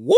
Woo!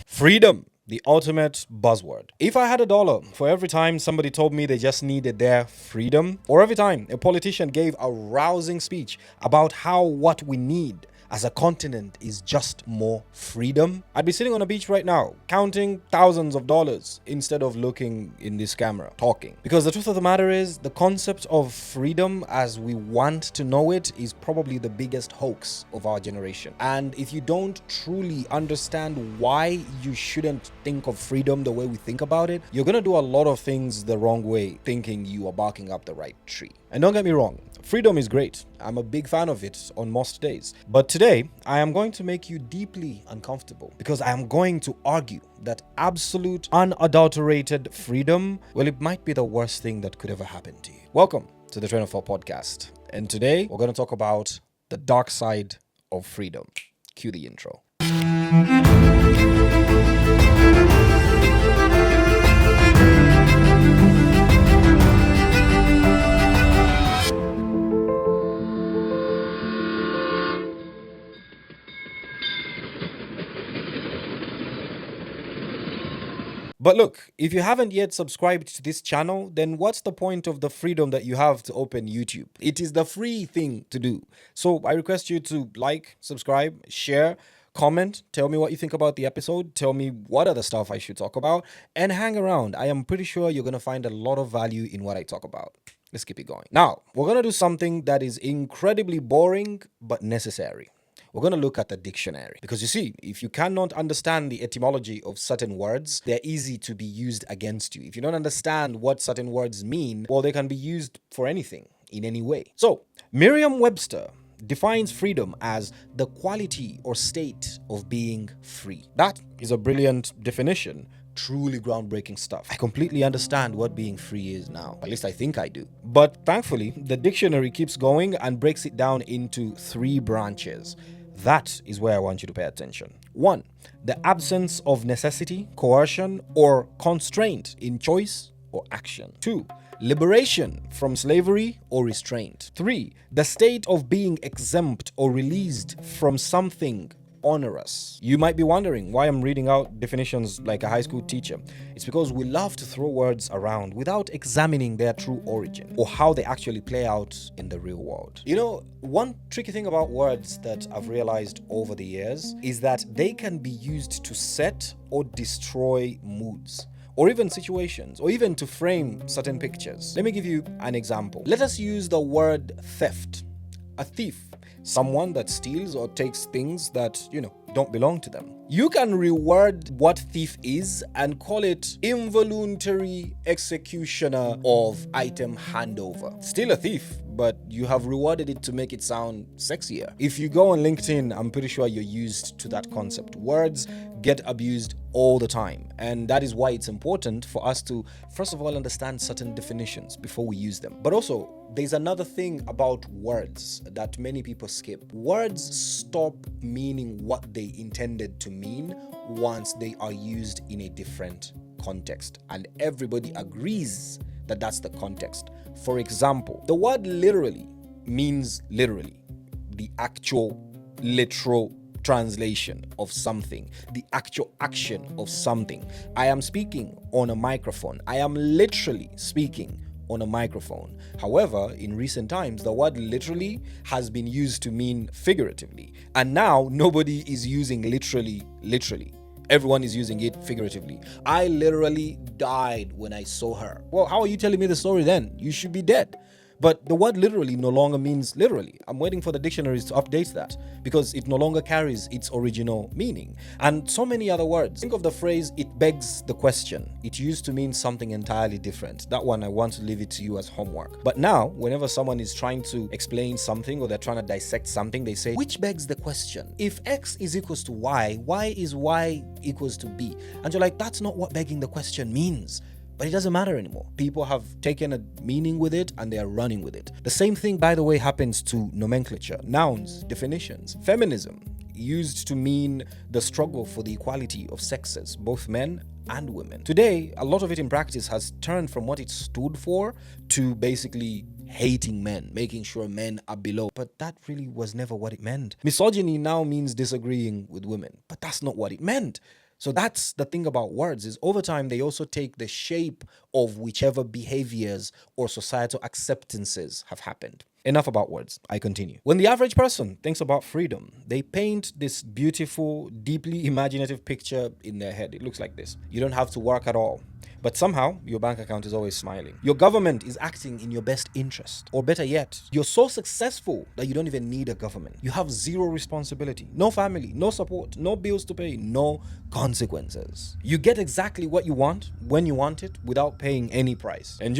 Freedom, the ultimate buzzword. If I had $1 for every time somebody told me they just needed their freedom, or every time a politician gave a rousing speech about how what we need as a continent is just more freedom, I'd be sitting on a beach right now, counting thousands of dollars instead of looking in this camera, talking. Because the truth of the matter is, the concept of freedom as we want to know it is probably the biggest hoax of our generation. And if you don't truly understand why you shouldn't think of freedom the way we think about it, you're gonna do a lot of things the wrong way, thinking you are barking up the right tree. And don't get me wrong, freedom is great. I'm a big fan of it on most days. But today, I am going to make you deeply uncomfortable because I am going to argue that absolute, unadulterated freedom, well, it might be the worst thing that could ever happen to you. Welcome to the Train of Thought podcast. And today, we're going to talk about the dark side of freedom. Cue the intro. But look, if you haven't yet subscribed to this channel, then what's the point of the freedom that you have to open YouTube? It is the free thing to do. So I request you to like, subscribe, share, comment, tell me what you think about the episode, tell me what other stuff I should talk about, and hang around. I am pretty sure you're going to find a lot of value in what I talk about. Let's keep it going. Now, we're going to do something that is incredibly boring, but necessary. We're going to look at the dictionary because you see, if you cannot understand the etymology of certain words, they're easy to be used against you. If you don't understand what certain words mean, well, they can be used for anything in any way. So, Merriam-Webster defines freedom as the quality or state of being free. That is a brilliant definition. Truly groundbreaking stuff. I completely understand what being free is now. At least I think I do. But thankfully, the dictionary keeps going and breaks it down into 3 branches. That is where I want you to pay attention. 1, the absence of necessity, coercion, or constraint in choice or action. 2, liberation from slavery or restraint. 3, the state of being exempt or released from something onerous. You might be wondering why I'm reading out definitions like a high school teacher. It's because we love to throw words around without examining their true origin or how they actually play out in the real world. You know, one tricky thing about words that I've realized over the years is that they can be used to set or destroy moods, or even situations, or even to frame certain pictures. Let me give you an example. Let us use the word theft. A thief, someone that steals or takes things that, don't belong to them. You can reword what thief is and call it involuntary executioner of item handover. Still a thief, but you have reworded it to make it sound sexier. If you go on LinkedIn, I'm pretty sure you're used to that concept. Words get abused all the time. And that is why it's important for us to, first of all, understand certain definitions before we use them. But also, there's another thing about words that many people skip. Words stop meaning what they intended to mean once they are used in a different context. And everybody agrees that that's the context. For example, the word literally means literally, the actual literal translation of something, the actual action of something. I am speaking on a microphone. I am literally speaking on a microphone. However, in recent times, the word literally has been used to mean figuratively. And now nobody is using literally. Everyone is using it figuratively. I literally died when I saw her. Well, how are you telling me the story then? You should be dead. But the word literally no longer means literally. I'm waiting for the dictionaries to update that because it no longer carries its original meaning. And so many other words. Think of the phrase, it begs the question. It used to mean something entirely different. That one, I want to leave it to you as homework. But now, whenever someone is trying to explain something or they're trying to dissect something, they say, which begs the question? If X is equals to Y, why is Y equals to B? And you're like, that's not what begging the question means. But it doesn't matter anymore. People have taken a meaning with it and they are running with it. The same thing, by the way, happens to nomenclature, nouns, definitions. Feminism used to mean the struggle for the equality of sexes, both men and women. Today, a lot of it in practice has turned from what it stood for to basically hating men, making sure men are below. But that really was never what it meant. Misogyny now means disagreeing with women, but that's not what it meant. So that's the thing about words, is over time they also take the shape of whichever behaviors or societal acceptances have happened. Enough about words. I continue. When the average person thinks about freedom, they paint this beautiful, deeply imaginative picture in their head. It looks like this. You don't have to work at all, but somehow your bank account is always smiling. Your government is acting in your best interest. Or better yet, you're so successful that you don't even need a government. You have zero responsibility, no family, no support, no bills to pay, no consequences. You get exactly what you want when you want it without paying any price. And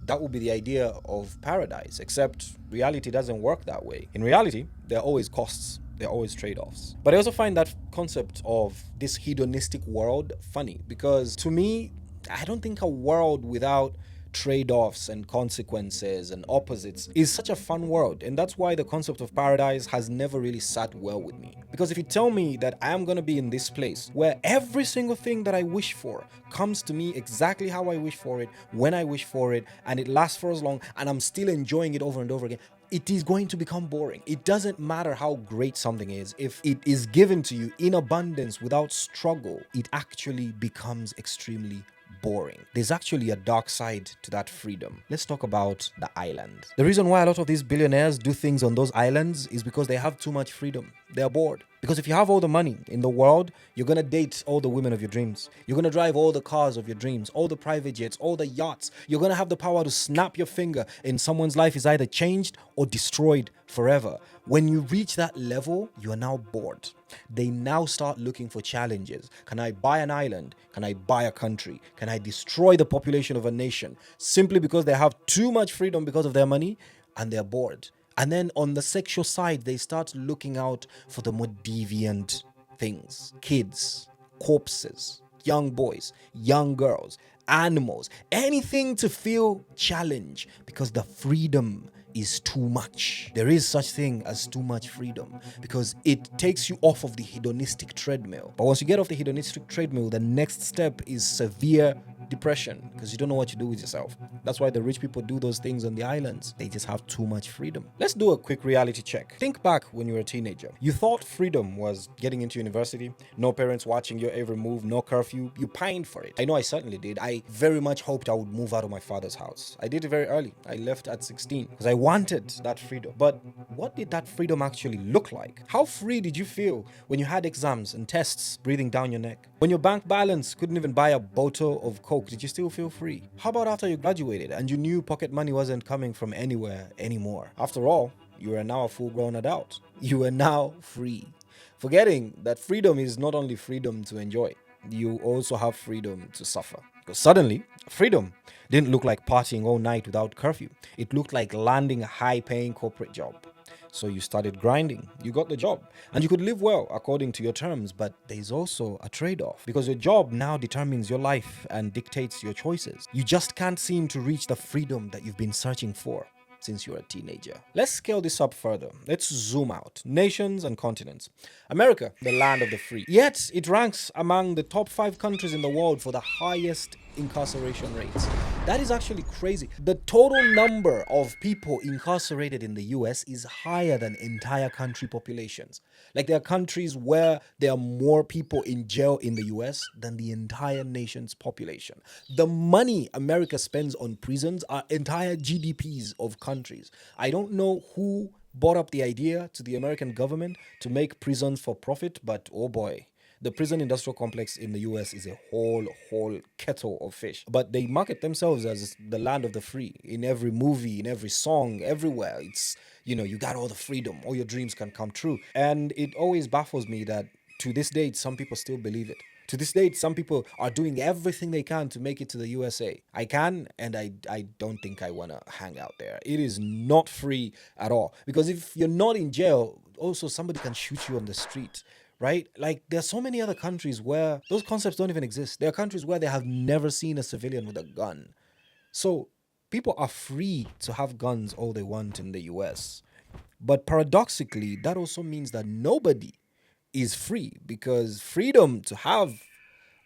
that would be the idea of paradise, except reality doesn't work that way. In reality, there are always costs. There are always trade-offs. But I also find that concept of this hedonistic world funny, because to me, I don't think a world without trade-offs and consequences and opposites is such a fun world. And that's why the concept of paradise has never really sat well with me. Because if you tell me that I am going to be in this place where every single thing that I wish for comes to me exactly how I wish for it, when I wish for it, and it lasts for as long, and I'm still enjoying it over and over again, it is going to become boring. It doesn't matter how great something is. If it is given to you in abundance without struggle, it actually becomes extremely boring. There's actually a dark side to that freedom. Let's talk about the island. The reason why a lot of these billionaires do things on those islands is because they have too much freedom. They're bored. Because if you have all the money in the world, you're going to date all the women of your dreams. You're going to drive all the cars of your dreams, all the private jets, all the yachts. You're going to have the power to snap your finger and someone's life is either changed or destroyed forever. When you reach that level, you are now bored. They now start looking for challenges. Can I buy an island? Can I buy a country? Can I destroy the population of a nation? Simply because they have too much freedom because of their money and they're bored. And then on the sexual side, they start looking out for the more deviant things. Kids, corpses, young boys, young girls, animals, anything to feel challenge because the freedom is too much. There is such thing as too much freedom because it takes you off of the hedonistic treadmill. But once you get off the hedonistic treadmill, the next step is severe depression because you don't know what to do with yourself. That's why the rich people do those things on the islands. They just have too much freedom. Let's do a quick reality check. Think back when you were a teenager. You thought freedom was getting into university, no parents watching your every move, no curfew. You pined for it. I know I certainly did. I very much hoped I would move out of my father's house. I did it very early. I left at 16 because I wanted that freedom. But what did that freedom actually look like? How free did you feel when you had exams and tests breathing down your neck? When your bank balance couldn't even buy a bottle of Coke, did you still feel free? How about after you graduated and you knew pocket money wasn't coming from anywhere anymore? After all, you are now a full-grown adult. You are now free. Forgetting that freedom is not only freedom to enjoy, you also have freedom to suffer. Because suddenly, freedom didn't look like partying all night without curfew. It looked like landing a high-paying corporate job. So you started grinding, you got the job, and you could live well according to your terms, but there's also a trade-off because your job now determines your life and dictates your choices. You just can't seem to reach the freedom that you've been searching for since you were a teenager. Let's scale this up further. Let's zoom out. Nations and continents. America, the land of the free. Yet, it ranks among the top 5 countries in the world for the highest incarceration rates. That is actually crazy. The total number of people incarcerated in the US is higher than entire country populations. Like there are countries where there are more people in jail in the US than the entire nation's population. The money America spends on prisons are entire GDPs of countries. I don't know who brought up the idea to the American government to make prisons for profit, but oh boy. The prison industrial complex in the US is a whole kettle of fish. But they market themselves as the land of the free. In every movie, in every song, everywhere. It's, you got all the freedom. All your dreams can come true. And it always baffles me that to this date, some people still believe it. To this date, some people are doing everything they can to make it to the USA. I can, and I don't think I want to hang out there. It is not free at all. Because if you're not in jail, also somebody can shoot you on the street. Right? Like there are so many other countries where those concepts don't even exist. There are countries where they have never seen a civilian with a gun. So people are free to have guns all they want in the US. But paradoxically, that also means that nobody is free because freedom to have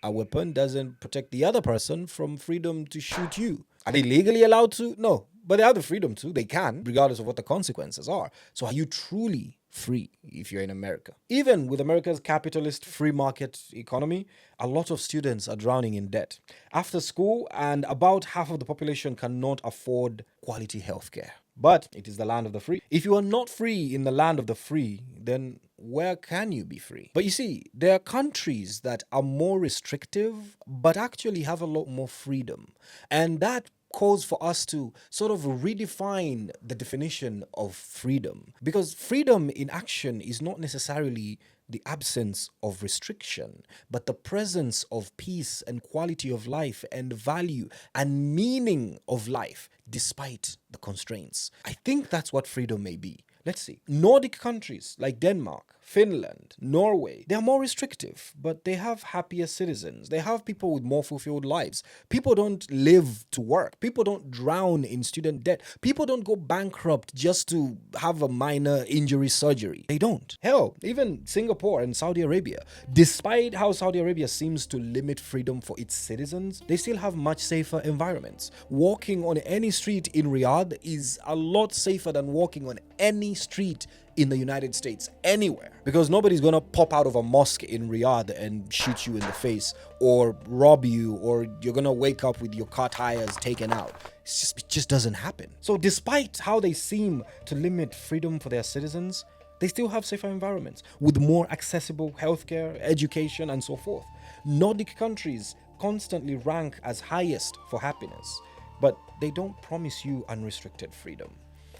a weapon doesn't protect the other person from freedom to shoot you. Are they legally allowed to? No. but they have the freedom to. They can, regardless of what the consequences are. So are you truly free if you're in America? Even with America's capitalist free market economy, a lot of students are drowning in debt after school, and about half of the population cannot afford quality healthcare. But it is the land of the free. If you are not free in the land of the free, then where can you be free? But you see, there are countries that are more restrictive, but actually have a lot more freedom. And that calls for us to sort of redefine the definition of freedom. Because freedom in action is not necessarily the absence of restriction, but the presence of peace and quality of life and value and meaning of life despite the constraints. I think that's what freedom may be. Let's see. Nordic countries like Denmark, Finland, Norway, they are more restrictive, but they have happier citizens. They have people with more fulfilled lives. People don't live to work. People don't drown in student debt. People don't go bankrupt just to have a minor injury surgery. They don't. Hell, even Singapore and Saudi Arabia, despite how Saudi Arabia seems to limit freedom for its citizens, they still have much safer environments. Walking on any street in Riyadh is a lot safer than walking on any street in the United States, anywhere. Because nobody's gonna pop out of a mosque in Riyadh and shoot you in the face or rob you, or you're gonna wake up with your car tires taken out. It just doesn't happen. So despite how they seem to limit freedom for their citizens, they still have safer environments with more accessible healthcare, education, and so forth. Nordic countries constantly rank as highest for happiness, but they don't promise you unrestricted freedom.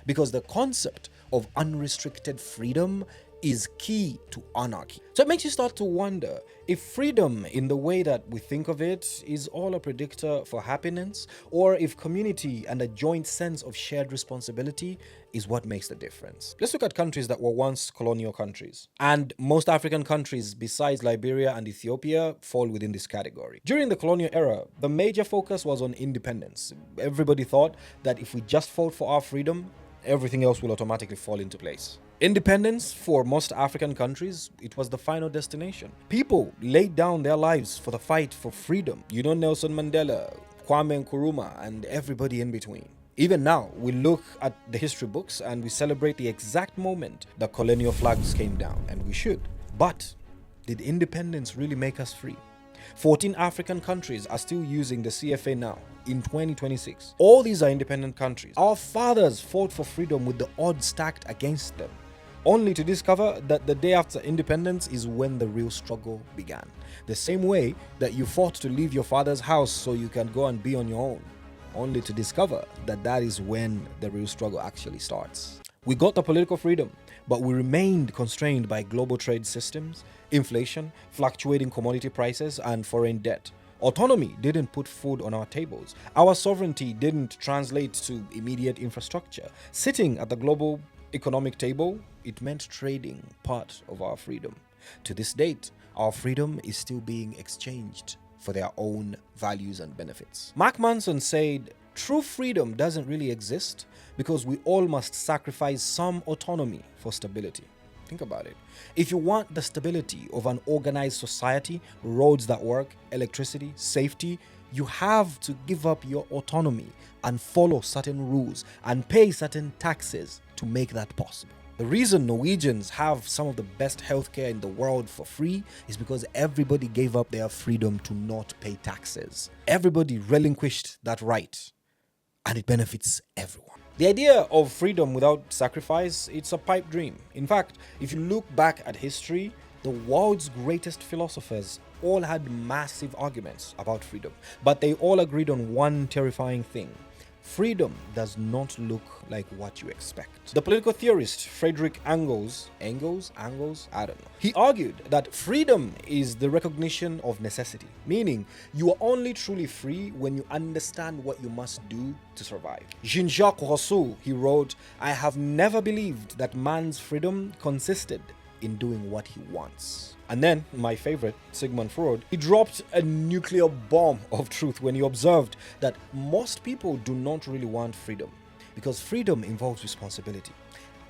Because the concept of unrestricted freedom is key to anarchy. So it makes you start to wonder if freedom in the way that we think of it is all a predictor for happiness, or if community and a joint sense of shared responsibility is what makes the difference. Let's look at countries that were once colonial countries. And most African countries besides Liberia and Ethiopia fall within this category. During the colonial era, the major focus was on independence. Everybody thought that if we just fought for our freedom, everything else will automatically fall into place. Independence for most African countries, it was the final destination. People laid down their lives for the fight for freedom. You know, Nelson Mandela, Kwame Nkrumah, and everybody in between. Even now, we look at the history books and we celebrate the exact moment the colonial flags came down, and we should. But did independence really make us free? 14 African countries are still using the CFA now in 2026. All these are independent countries. Our fathers fought for freedom with the odds stacked against them, only to discover that the day after independence is when the real struggle began. The same way that you fought to leave your father's house so you can go and be on your own, only to discover that that is when the real struggle actually starts. We got the political freedom, but we remained constrained by global trade systems, inflation, fluctuating commodity prices, and foreign debt. Autonomy didn't put food on our tables. Our sovereignty didn't translate to immediate infrastructure. Sitting at the global economic table, it meant trading part of our freedom. To this date, our freedom is still being exchanged for their own values and benefits. Mark Manson said, "True freedom doesn't really exist because we all must sacrifice some autonomy for stability." Think about it. If you want the stability of an organized society, roads that work, electricity, safety, you have to give up your autonomy and follow certain rules and pay certain taxes to make that possible. The reason Norwegians have some of the best healthcare in the world for free is because everybody gave up their freedom to not pay taxes. Everybody relinquished that right, and it benefits everyone. The idea of freedom without sacrifice, it's a pipe dream. In fact, if you look back at history, the world's greatest philosophers all had massive arguments about freedom, but they all agreed on one terrifying thing. Freedom does not look like what you expect. The political theorist Friedrich Engels, I don't know. He argued that freedom is the recognition of necessity, meaning you are only truly free when you understand what you must do to survive. Jean-Jacques Rousseau, he wrote, "I have never believed that man's freedom consisted in doing what he wants." And then, my favorite, Sigmund Freud, he dropped a nuclear bomb of truth when he observed that most people do not really want freedom because freedom involves responsibility.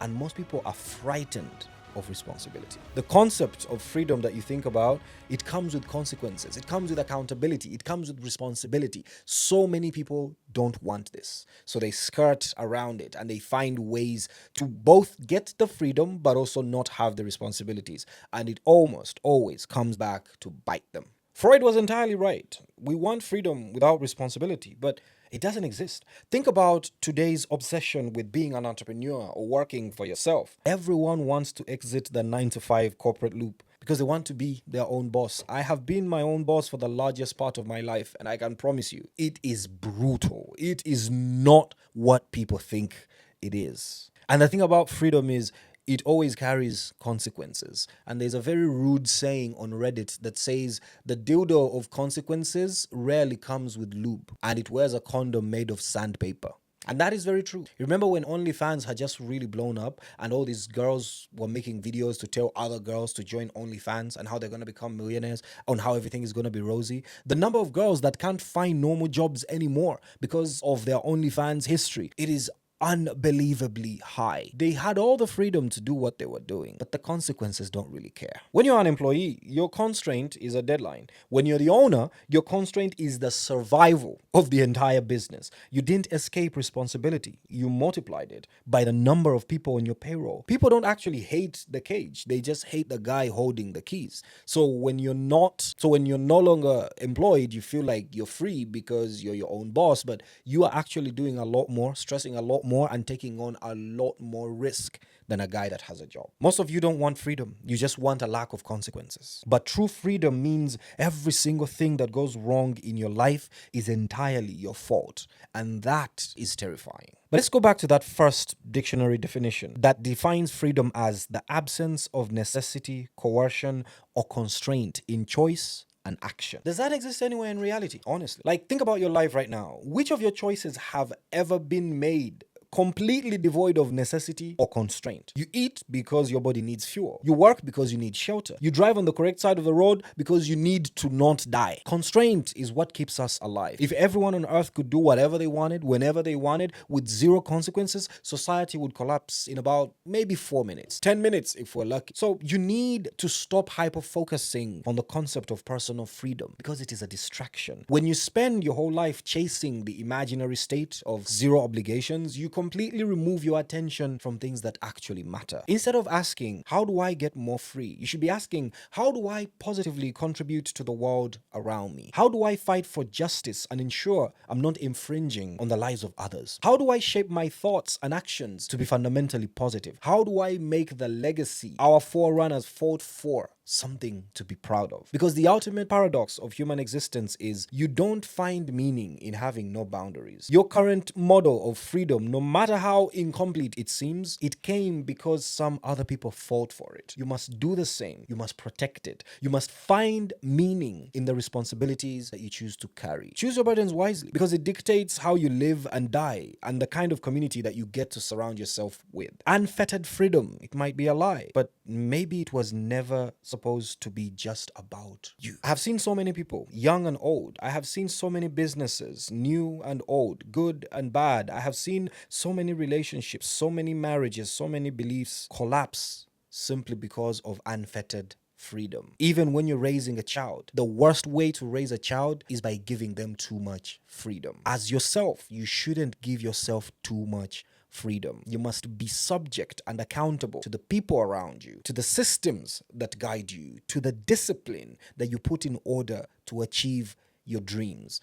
And most people are frightened of responsibility. The concept of freedom that you think about, it comes with consequences. It comes with accountability. It comes with responsibility. So many people don't want this. So they skirt around it and they find ways to both get the freedom but also not have the responsibilities. And it almost always comes back to bite them. Freud was entirely right. We want freedom without responsibility, but it doesn't exist. Think about today's obsession with being an entrepreneur or working for yourself. Everyone wants to exit the 9-to-5 corporate loop because they want to be their own boss. I have been my own boss for the largest part of my life, and I can promise you, it is brutal. It is not what people think it is. And the thing about freedom is, it always carries consequences. And there's a very rude saying on Reddit that says the dildo of consequences rarely comes with lube, and it wears a condom made of sandpaper. And that is very true. You remember when OnlyFans had just really blown up and all these girls were making videos to tell other girls to join OnlyFans and how they're going to become millionaires, on how everything is going to be rosy? The number of girls that can't find normal jobs anymore because of their OnlyFans history, it is unbelievably high. They had all the freedom to do what they were doing, but the consequences don't really care. When you're an employee, your constraint is a deadline. When you're the owner, your constraint is the survival of the entire business. You didn't escape responsibility. You multiplied it by the number of people on your payroll. People don't actually hate the cage. They just hate the guy holding the keys. So when you're no longer employed, you feel like you're free because you're your own boss, but you are actually doing a lot more, stressing a lot more, and taking on a lot more risk than a guy that has a job. Most of you don't want freedom. You just want a lack of consequences. But true freedom means every single thing that goes wrong in your life is entirely your fault. And that is terrifying. But let's go back to that first dictionary definition that defines freedom as the absence of necessity, coercion, or constraint in choice and action. Does that exist anywhere in reality? Honestly. Like, think about your life right now. Which of your choices have ever been made completely devoid of necessity or constraint? You eat because your body needs fuel. You work because you need shelter. You drive on the correct side of the road because you need to not die. Constraint is what keeps us alive. If everyone on earth could do whatever they wanted, whenever they wanted, with zero consequences, society would collapse in about maybe 4 minutes, 10 minutes if we're lucky. So you need to stop hyper-focusing on the concept of personal freedom because it is a distraction. When you spend your whole life chasing the imaginary state of zero obligations, you completely remove your attention from things that actually matter. Instead of asking, how do I get more free? You should be asking, how do I positively contribute to the world around me? How do I fight for justice and ensure I'm not infringing on the lives of others? How do I shape my thoughts and actions to be fundamentally positive? How do I make the legacy our forerunners fought for something to be proud of? Because the ultimate paradox of human existence is you don't find meaning in having no boundaries. Your current model of freedom, no matter how incomplete it seems, it came because some other people fought for it. You must do the same. You must protect it. You must find meaning in the responsibilities that you choose to carry. Choose your burdens wisely because it dictates how you live and die and the kind of community that you get to surround yourself with. Unfettered freedom, it might be a lie, but maybe it was never supposed to be just about you. I have seen so many people, young and old. I have seen so many businesses, new and old, good and bad. I have seen so many relationships, so many marriages, so many beliefs collapse simply because of unfettered freedom. Even when you're raising a child, the worst way to raise a child is by giving them too much freedom. As yourself, you shouldn't give yourself too much freedom. You must be subject and accountable to the people around you, to the systems that guide you, to the discipline that you put in order to achieve your dreams.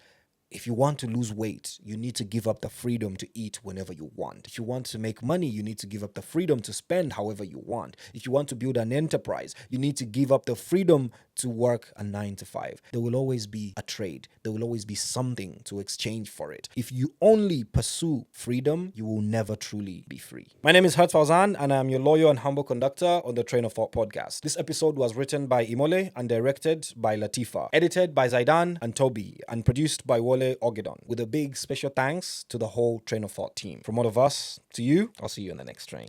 If you want to lose weight, you need to give up the freedom to eat whenever you want. If you want to make money, you need to give up the freedom to spend however you want. If you want to build an enterprise, you need to give up the freedom to work a 9-to-5. There will always be a trade. There will always be something to exchange for it. If you only pursue freedom, you will never truly be free. My name is Hertz Fauzan, and I am your loyal and humble conductor on the Train of Thought podcast. This episode was written by Imole and directed by Latifa, edited by Zaidan and Toby, and produced by Wole Ogedon, with a big special thanks to the whole Train of Thought team. From all of us to you, I'll see you in the next train.